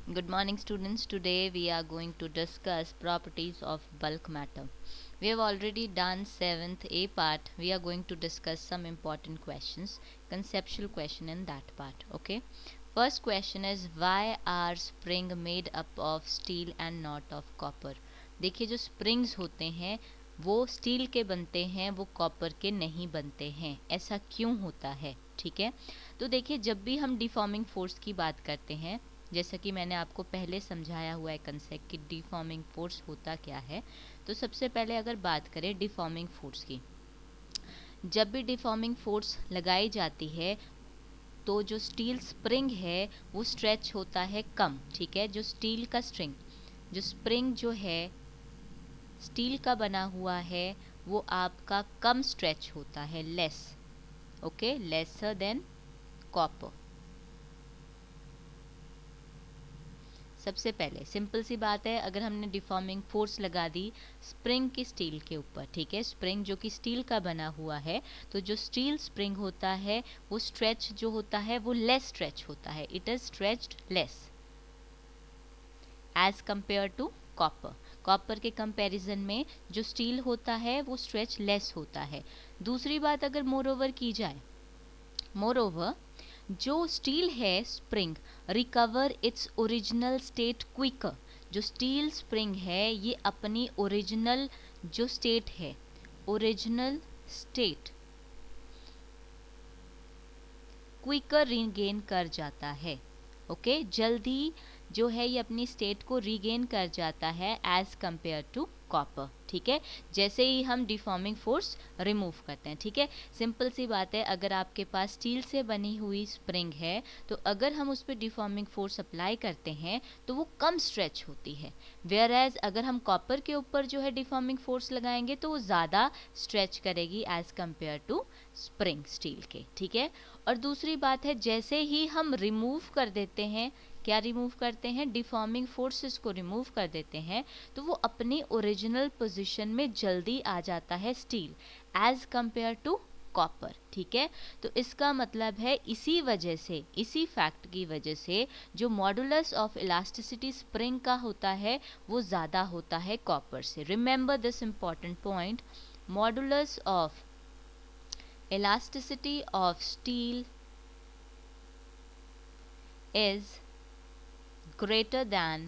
Good morning, students. Today we are going to discuss properties of bulk matter. We have already done 7th A part. We are going to discuss some important questions, conceptual question in that part. Okay. First question is, why are spring made up of steel and not of copper? देखिए, जो springs होते हैं वो steel के बनते हैं, वो copper के नहीं बनते हैं. ऐसा क्यों होता है? ठीक है. तो देखिए, जब भी हम डिफॉर्मिंग फोर्स की बात करते हैं, जैसा कि मैंने आपको पहले समझाया हुआ है कंसेप्ट कि डिफॉर्मिंग फोर्स होता क्या है, तो सबसे पहले अगर बात करें डिफॉर्मिंग फोर्स की, जब भी डिफॉर्मिंग फोर्स लगाई जाती है तो जो स्टील स्प्रिंग है वो स्ट्रेच होता है कम. ठीक है. जो स्टील का स्ट्रिंग, जो स्प्रिंग जो है स्टील का बना हुआ है वो आपका कम स्ट्रेच होता है, less. Okay, lesser than copper. सबसे पहले सिंपल सी बात है, अगर हमने डिफॉर्मिंग फोर्स लगा दी स्प्रिंग की स्टील के ऊपर, ठीक है, स्प्रिंग जो कि स्टील का बना हुआ है, तो जो स्टील स्प्रिंग होता है वो स्ट्रेच जो होता है वो लेस स्ट्रेच होता है. It is stretched less as compare to copper. Copper के कंपैरिजन में जो स्टील होता है वो स्ट्रेच लेस होता है. दूसरी बात अगर मोर ओवर की जाए, मोर ओवर जो स्टील है spring recover its original state quicker. जो स्टील स्प्रिंग है ये अपनी ओरिजिनल जो स्टेट है, ओरिजिनल स्टेट क्विकर रीगेन कर जाता है. ओके, जल्दी जो है ये अपनी स्टेट को रीगेन कर जाता है एज कंपेयर टू कॉपर. ठीक है, जैसे ही हम डिफॉर्मिंग फोर्स रिमूव करते हैं. ठीक है, सिंपल सी बात है, अगर आपके पास स्टील से बनी हुई स्प्रिंग है तो अगर हम उस पर डिफॉर्मिंग फोर्स अप्लाई करते हैं तो वो कम स्ट्रेच होती है, वेयर एज अगर हम कॉपर के ऊपर जो है डिफॉर्मिंग फोर्स लगाएंगे तो वो ज़्यादा स्ट्रेच करेगी as compare to spring steel के. ठीक है. और दूसरी बात है, जैसे ही हम रिमूव कर देते हैं, क्या रिमूव करते हैं, डिफॉर्मिंग फोर्सेस को रिमूव कर देते हैं, तो वो अपनी ओरिजिनल पोजीशन में जल्दी आ जाता है steel as compare to copper. ठीक है. तो इसका मतलब है इसी वजह से, इसी फैक्ट की वजह से जो मॉडुलस ऑफ इलास्टिसिटी स्प्रिंग का होता है वो ज़्यादा होता है कॉपर से. Remember this important point, modulus of elasticity of steel is greater than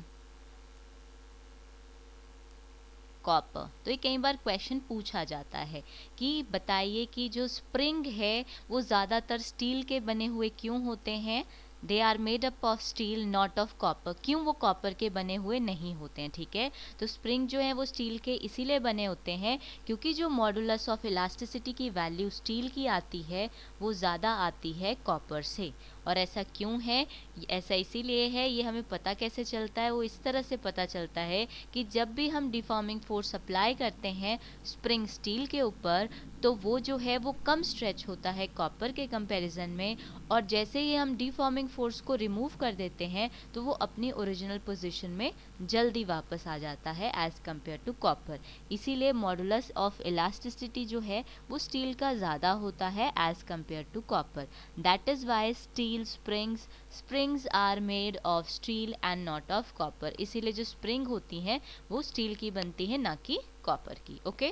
copper. तो ये कई बार क्वेश्चन पूछा जाता है कि बताइए कि जो स्प्रिंग है वो ज़्यादातर स्टील के बने हुए क्यों होते हैं. They are made up of steel not of copper. क्यों वो कॉपर के बने हुए नहीं होते हैं. ठीक है. तो स्प्रिंग जो है वो स्टील के इसीलिए बने होते हैं क्योंकि जो मॉडुलस ऑफ इलास्टिसिटी की वैल्यू स्टील की आती है वो ज़्यादा आती है कॉपर से. और ऐसा क्यों है, ऐसा इसीलिए है, ये हमें पता कैसे चलता है, वो इस तरह से पता चलता है कि जब भी हम डिफॉर्मिंग फोर्स अप्लाई करते हैं स्प्रिंग स्टील के ऊपर तो वो जो है वो कम स्ट्रेच होता है कॉपर के कंपैरिजन में, और जैसे ही हम डिफॉर्मिंग फोर्स को रिमूव कर देते हैं तो वो अपनी ओरिजिनल पोजीशन में जल्दी वापस आ जाता है एज कंपेयर टू कॉपर. इसीलिए मॉडुलस ऑफ इलास्टिसिटी जो है वो स्टील का ज़्यादा होता है as compare to copper. That is why steel springs are made of steel and not of copper. इसीलिए जो स्प्रिंग होती हैं वो स्टील की बनती है ना कि कॉपर की. Okay.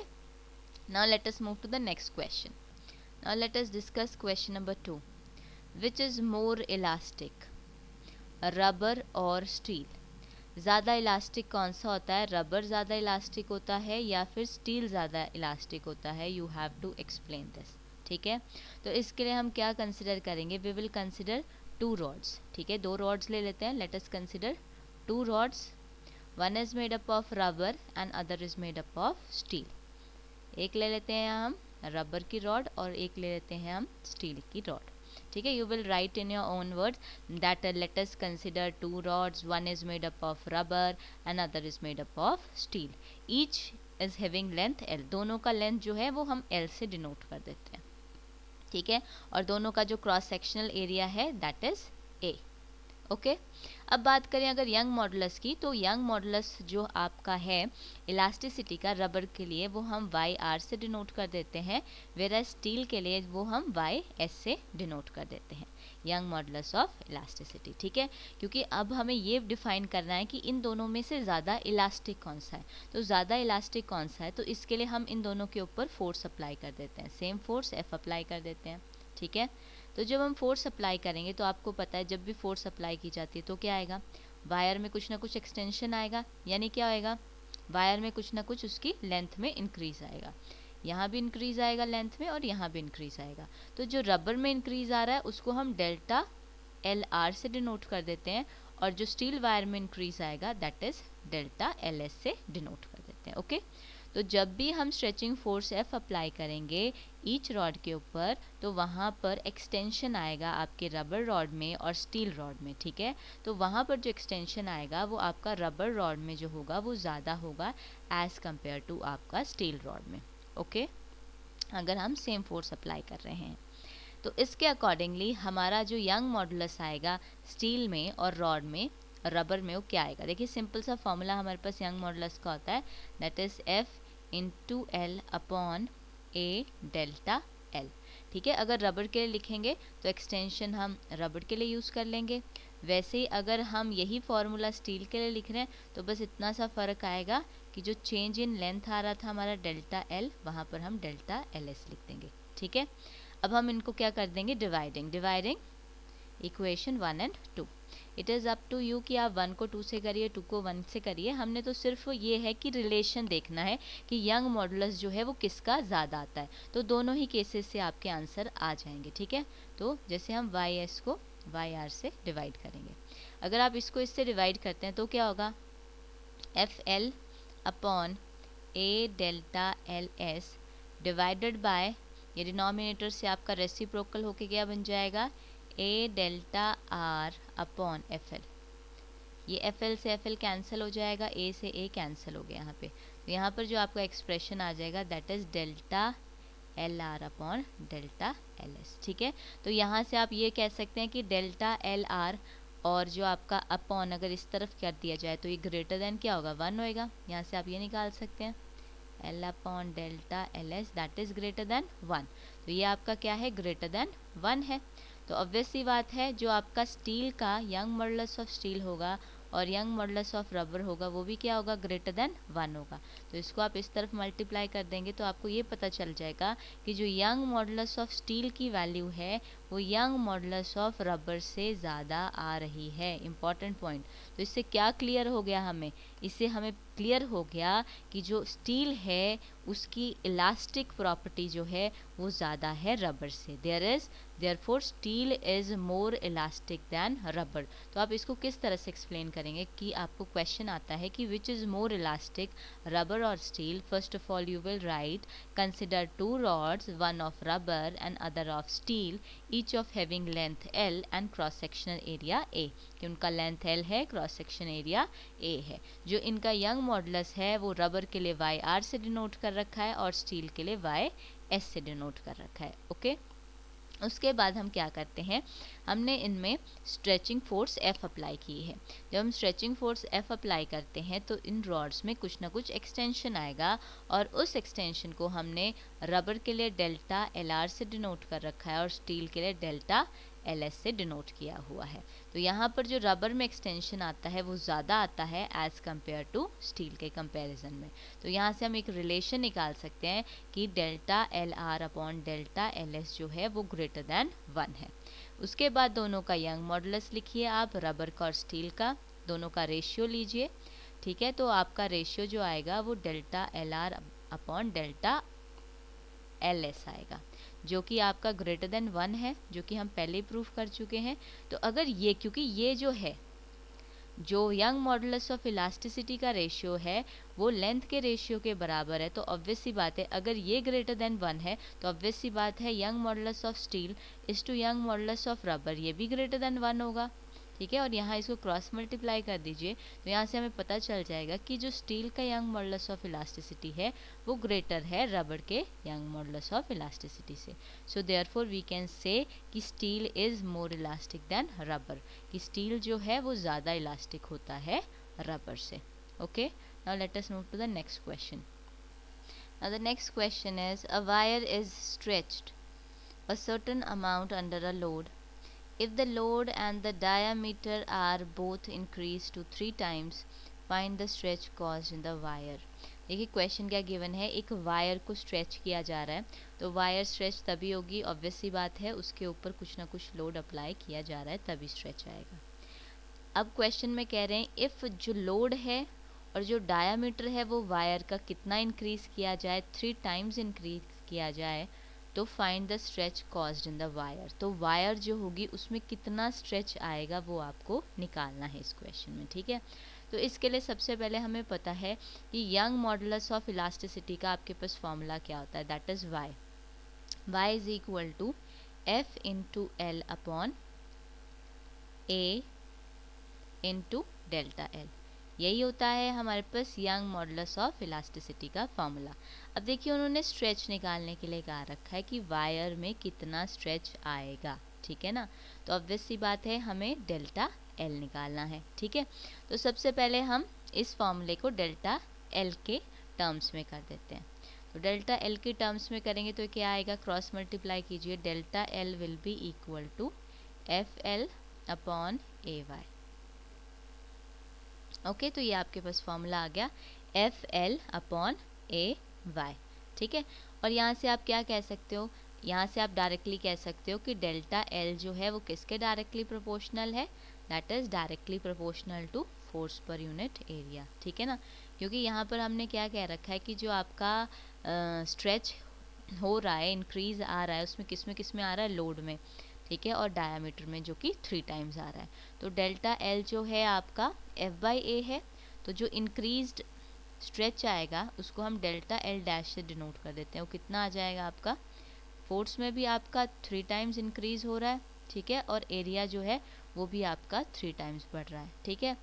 Now let us move to the next question. Now let us discuss question number 2. Which is more elastic, rubber और स्टील? ज़्यादा इलास्टिक कौन सा होता है, रबर ज़्यादा इलास्टिक होता है या फिर स्टील ज़्यादा इलास्टिक होता है? You have to explain this. ठीक है. तो इसके लिए हम क्या कंसिडर करेंगे, वी विल कंसिडर 2 रॉड्स. ठीक है, 2 रॉड्स ले लेते हैं. Let us consider 2 rods. One is made up of rubber and other is made up of steel. एक ले लेते हैं हम रबर की रॉड और एक ले लेते हैं हम स्टील की रॉड. ठीक है. You will right in your own words that let us consider 2 rods, one is made up of rubber and other is made up of steel. Each is having length L. दोनों का length जो है वो हम L से denote कर देते हैं. ठीक है. और दोनों का जो क्रॉस सेक्शनल एरिया है दैट इज ए. ओके. अब बात करें अगर यंग मॉडुलस की, तो यंग मॉडुलस जो आपका है इलास्टिसिटी का रबर के लिए वो हम वाई आर से डिनोट कर देते हैं, वेराज स्टील के लिए वो हम वाई एस से डिनोट कर देते हैं, यंग मॉडुलस ऑफ इलास्टिसिटी। ठीक है, क्योंकि अब हमें ये डिफाइन करना है कि इन दोनों में से ज़्यादा इलास्टिक कौन सा है। तो ज़्यादा इलास्टिक कौन सा है, तो इसके लिए हम इन दोनों के ऊपर फोर्स अप्लाई कर देते हैं, सेम फोर्स एफ अप्लाई कर देते हैं। ठीक है, तो जब हम फोर्स अप्लाई करेंगे तो आपको पता है जब भी फोर्स अप्लाई की जाती है तो क्या आएगा, वायर में कुछ ना कुछ एक्सटेंशन आएगा, यानी क्या आएगा, वायर में कुछ ना कुछ उसकी लेंथ में इंक्रीज आएगा, यहाँ भी इंक्रीज आएगा लेंथ में और यहाँ भी इंक्रीज आएगा। तो जो रबर में इंक्रीज आ रहा है उसको हम डेल्टा एल आर से डिनोट कर देते हैं, और जो स्टील वायर में इंक्रीज आएगा that is delta L S से डिनोट कर देते हैं। ओके, तो जब भी हम स्ट्रेचिंग फोर्स एफ अप्लाई करेंगे ईच रॉड के ऊपर, तो वहाँ पर एक्सटेंशन आएगा आपके रबर रॉड में और स्टील रॉड में। ठीक है, तो वहाँ पर जो एक्सटेंशन आएगा वो आपका रबर रॉड में जो होगा वो ज़्यादा होगा एज कम्पेयर टू आपका स्टील रॉड में। ओके, अगर हम सेम फोर्स अप्लाई कर रहे हैं तो इसके अकॉर्डिंगली हमारा जो यंग मॉडुलस आएगा स्टील में और रॉड में, रबर में, वो क्या आएगा। देखिए सिंपल सा फॉर्मूला हमारे पास यंग मॉडुलस का होता है, that is F into L upon A delta L. ठीक है, अगर रबर के लिए लिखेंगे तो एक्सटेंशन हम रबर के लिए यूज़ कर लेंगे, वैसे ही अगर हम यही फॉर्मूला स्टील के लिए लिख रहे हैं तो बस इतना सा फ़र्क आएगा कि जो चेंज इन लेंथ आ रहा था हमारा डेल्टा एल, वहाँ पर हम डेल्टा एल एस लिख देंगे। ठीक है, अब हम इनको क्या कर देंगे, dividing equation 1 and 2। It is up to you कि आप 1 को 2 से करिए, 2 को 1 से करिए। हमने तो सिर्फ ये है कि रिलेशन देखना है कि यंग मॉडुलस जो है वो किसका ज़्यादा आता है, तो दोनों ही केसेस से आपके आंसर आ जाएंगे। ठीक है, तो जैसे हम वाई एस को वाई आर से डिवाइड करेंगे, अगर आप इसको इससे डिवाइड करते हैं तो क्या होगा, F L upon A delta L S divided by, ये डिनोमिनेटर से आपका रेसिप्रोकल होके क्या बन जाएगा, A delta R upon F L. ये एफ एल से एफ एल कैंसिल हो जाएगा, ए से ए कैंसिल हो गया यहाँ पे, तो यहाँ पर जो आपका एक्सप्रेशन आ जाएगा that is delta L R upon delta L S. ठीक है, तो यहाँ से आप ये कह सकते हैं कि डेल्टा एल आर और जो आपका अपॉन अगर इस तरफ कर दिया जाए तो ये ग्रेटर देन क्या होगा, 1 होएगा। यहाँ से आप ये निकाल सकते हैं L upon delta L S that is greater than 1, तो ये आपका क्या है, ग्रेटर देन 1 है। तो ऑब्वियस सी बात है जो आपका स्टील का यंग मॉडुलस ऑफ स्टील होगा और यंग मॉडुलस ऑफ रबर होगा वो भी क्या होगा, ग्रेटर देन 1 होगा। तो इसको आप इस तरफ मल्टीप्लाई कर देंगे तो आपको ये पता चल जाएगा कि जो यंग मॉडुलस ऑफ स्टील की वैल्यू है वो यंग मॉडुलस ऑफ रबर से ज़्यादा आ रही है। इंपॉर्टेंट पॉइंट, तो इससे क्या क्लियर हो गया हमें, इससे हमें क्लियर हो गया कि जो स्टील है उसकी इलास्टिक प्रॉपर्टी जो है वो ज़्यादा है रबर से, therefore steel is more elastic than rubber. तो आप इसको किस तरह से एक्सप्लेन करेंगे कि आपको क्वेश्चन आता है कि which is more elastic, rubber और steel. First of all you will write consider 2 rods, one of rubber and other of steel, each of having length L and cross sectional area A, कि उनका length L है, cross section area A है। जो इनका young modulus है वो rubber के लिए वाई आर से डिनोट कर रखा है और स्टील के लिए वाई एस से डिनोट कर रखा है। ओके, उसके बाद हम क्या करते हैं, हमने इनमें स्ट्रेचिंग फोर्स एफ अप्लाई की है। जब हम स्ट्रेचिंग फोर्स एफ अप्लाई करते हैं तो इन रॉड्स में कुछ ना कुछ एक्सटेंशन आएगा और उस एक्सटेंशन को हमने रबर के लिए डेल्टा एल आर से डिनोट कर रखा है और स्टील के लिए डेल्टा एल एस से डिनोट किया हुआ है। तो यहाँ पर जो रबर में एक्सटेंशन आता है वो ज़्यादा आता है एज़ कम्पेयर टू स्टील के कंपैरिजन में। तो यहाँ से हम एक रिलेशन निकाल सकते हैं कि delta L R upon delta L S जो है वो ग्रेटर दैन 1 है। उसके बाद दोनों का यंग मॉडुलस लिखिए आप, रबर का और स्टील का, दोनों का रेशियो लीजिए। ठीक है, तो आपका रेशियो जो आएगा वो delta L R upon delta L S आएगा, जो कि आपका ग्रेटर देन 1 है, जो कि हम पहले ही प्रूफ कर चुके हैं। तो अगर ये, क्योंकि ये जो है जो यंग मॉडुलस ऑफ इलास्टिसिटी का रेशियो है वो लेंथ के रेशियो के बराबर है, तो ऑब्वियस सी बात है अगर ये ग्रेटर देन 1 है तो ऑब्वियस सी बात है Young modulus of steel is to Young modulus of rubber, ये भी ग्रेटर देन 1 होगा। ठीक है, और यहाँ इसको क्रॉस मल्टीप्लाई कर दीजिए तो यहाँ से हमें पता चल जाएगा कि जो स्टील का यंग मॉडुलस ऑफ इलास्टिसिटी है वो ग्रेटर है रबर के यंग मॉडुलस ऑफ इलास्टिसिटी से। So therefore we can say कि steel is more elastic than rubber, कि स्टील जो है वो ज़्यादा इलास्टिक होता है रबर से। Okay, now let us move to the next question. Now the next question is a wire is stretched a certain amount under a load. If the load and the diameter are both increased to 3 times, find the stretch caused in the wire. देखिए question क्या given है, एक wire को stretch किया जा रहा है, तो वायर स्ट्रेच तभी होगी, ऑब्वियस सी बात है, उसके ऊपर कुछ ना कुछ लोड अप्लाई किया जा रहा है तभी स्ट्रेच आएगा। अब क्वेश्चन में कह रहे हैं इफ़ जो लोड है और जो डायामीटर है वो वायर का कितना इंक्रीज किया जाए, 3 टाइम्स इंक्रीज किया जाए, तो find the stretch caused in the wire. तो वायर जो होगी उसमें कितना स्ट्रेच आएगा वो आपको निकालना है इस क्वेश्चन में। ठीक है, तो इसके लिए सबसे पहले हमें पता है कि यंग मॉडुलस ऑफ इलास्टिसिटी का आपके पास फॉर्मूला क्या होता है, that is Y. Y is equal to F into L upon A into delta L. यही होता है हमारे पास यंग मॉडुलस ऑफ इलास्टिसिटी का फॉर्मूला। अब देखिए उन्होंने स्ट्रेच निकालने के लिए कहा रखा है कि वायर में कितना स्ट्रेच आएगा, ठीक है ना, तो ऑब्वियस सी बात है हमें डेल्टा एल निकालना है। ठीक है, तो सबसे पहले हम इस फॉर्मूले को डेल्टा एल के टर्म्स में कर देते हैं। तो डेल्टा एल के टर्म्स में करेंगे तो क्या आएगा, क्रॉस मल्टीप्लाई कीजिए, delta L will be equal to F L upon A Y. Okay, तो ये आपके पास फॉर्मूला आ गया F L upon A Y. ठीक है, और यहाँ से आप क्या कह सकते हो, यहाँ से आप डायरेक्टली कह सकते हो कि डेल्टा एल जो है वो किसके डायरेक्टली प्रोपोर्शनल है, that is directly proportional to force per unit area. ठीक है ना, क्योंकि यहाँ पर हमने क्या कह रखा है कि जो आपका स्ट्रेच हो रहा है, इंक्रीज आ रहा है, उसमें किस में आ रहा है, लोड में, ठीक है, और डायामीटर में जो कि 3 टाइम्स आ रहा है। तो डेल्टा एल जो है आपका एफ बाई ए है, तो जो इंक्रीज्ड स्ट्रेच आएगा उसको हम डेल्टा एल डैश से डिनोट कर देते हैं। वो कितना आ जाएगा आपका, फोर्स में भी आपका 3 टाइम्स इंक्रीज हो रहा है, ठीक है, और एरिया जो है वो भी आपका 3 टाइम्स बढ़ रहा है। ठीक है,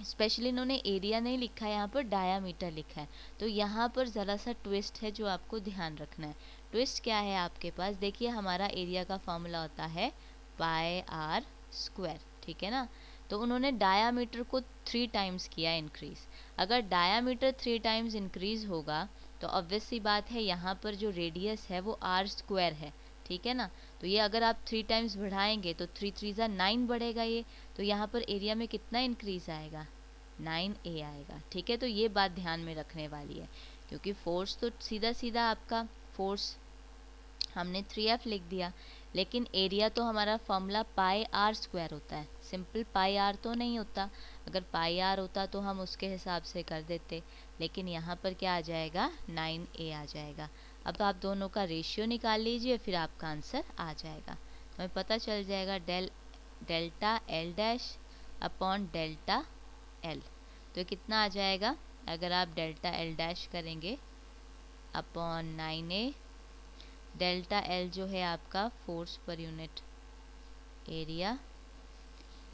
स्पेशली इन्होंने एरिया नहीं लिखा है, यहाँ पर डायामीटर लिखा है, तो यहाँ पर ज़रा सा ट्विस्ट है जो आपको ध्यान रखना है। ट्विस्ट क्या है आपके पास, देखिए हमारा एरिया का फॉर्मूला होता है पाई आर स्क्वायर, ठीक है ना, तो उन्होंने डायामीटर को 3 टाइम्स किया इंक्रीज। अगर डायामीटर 3 टाइम्स इंक्रीज होगा तो ऑब्वियस सी बात है यहाँ पर जो रेडियस है वो आर स्क्वायर है, ठीक है ना, तो ये अगर आप 3 टाइम्स बढ़ाएंगे तो 3 3 ज़ा 9 बढ़ेगा ये, तो यहाँ पर एरिया में कितना इंक्रीज आएगा, 9a आएगा। ठीक है, तो ये बात ध्यान में रखने वाली है, क्योंकि फोर्स तो सीधा सीधा आपका फोर्स हमने 3f लिख दिया, लेकिन एरिया तो हमारा फॉर्मूला पाई आर स्क्वायर होता है, सिंपल पाई आर तो नहीं होता। अगर पाई आर होता तो हम उसके हिसाब से कर देते, लेकिन यहाँ पर क्या आ जाएगा, 9a आ जाएगा। अब आप दोनों का रेशियो निकाल लीजिए, फिर आपका आंसर आ जाएगा, तो हमें पता चल जाएगा delta L dash upon delta L, तो कितना आ जाएगा, अगर आप डेल्टा एल डैश करेंगे अपॉन 9a, डेल्टा एल जो है आपका फोर्स पर यूनिट एरिया,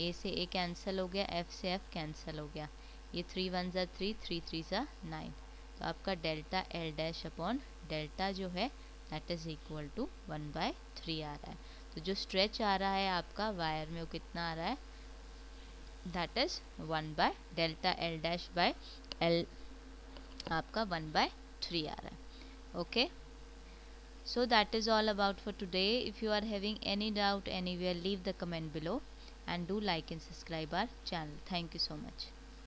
ए से ए कैंसिल हो गया, एफ से एफ कैंसिल हो गया, ये 3 1 ज़ा 3 3 3 ज़ा 9, तो आपका delta L dash upon delta जो है दैट इज इक्वल टू 1/3 आ रहा है। तो जो स्ट्रेच आ रहा है आपका वायर में वो कितना आ रहा है, that is 1 by delta L dash by L, आपका 1/3 आ रहा है। Okay, so that is all about for today. If you are having any doubt anywhere, leave the comment below and do like and subscribe our channel. Thank you so much.